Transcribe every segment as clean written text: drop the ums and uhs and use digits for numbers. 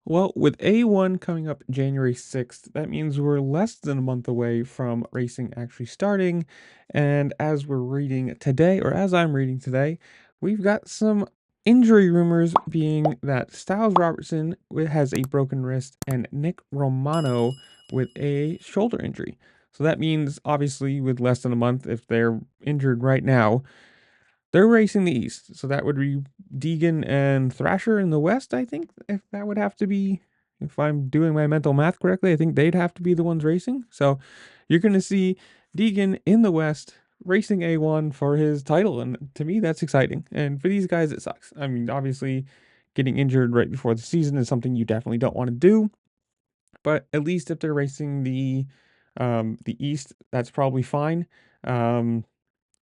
Well, with A1 coming up January 6th, that means we're less than a month away from racing actually starting. And as we're reading today, or as I'm reading today, we've got some injury rumors being that Styles Robertson has a broken wrist and Nick Romano with a shoulder injury. So that means, obviously, with less than a month, if they're injured right now, they're racing the East, so that would be Deegan and Thrasher in the West, I think, if that would have to be, if I'm doing my mental math correctly, I think they'd have to be the ones racing. So you're going to see Deegan in the West racing A1 for his title, and to me, that's exciting. And for these guys, it sucks. I mean, obviously, getting injured right before the season is something you definitely don't want to do, but at least if they're racing the East, that's probably fine. Um,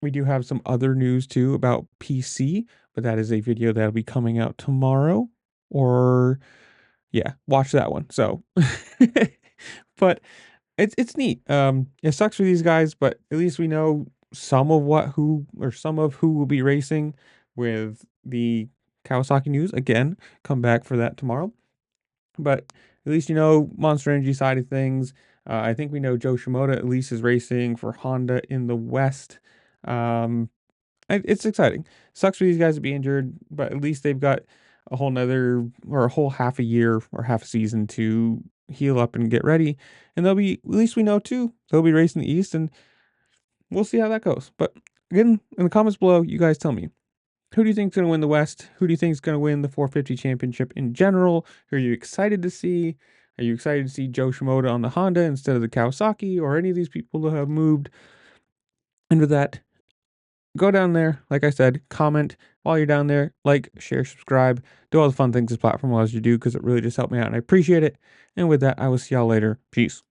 we do have some other news too about PC, but that is a video that'll be coming out tomorrow. Or yeah, watch that one. So but it's neat. It sucks for these guys, but at least we know some of who will be racing with the Kawasaki news. Again, come back for that tomorrow. But at least you know Monster Energy side of things. I think we know Joe Shimoda at least is racing for Honda in the West. Um, it's exciting. Sucks for these guys to be injured, but at least they've got a whole nother or a whole half a year or half a season to heal up and get ready. And they'll be, at least we know too, they'll be racing the East, and we'll see how that goes. But again, in the comments below, you guys tell me, who do you think is going to win the West? Who do you think is going to win the 450 championship in general? Who are you excited to see? Are you excited to see Joe Shimoda on the Honda instead of the Kawasaki, or any of these people who have moved into that? Go down there, like I said, comment while you're down there, like, share, subscribe, do all the fun things this platform allows you to do, because it really just helped me out and I appreciate it. And with that, I will see y'all later. Peace.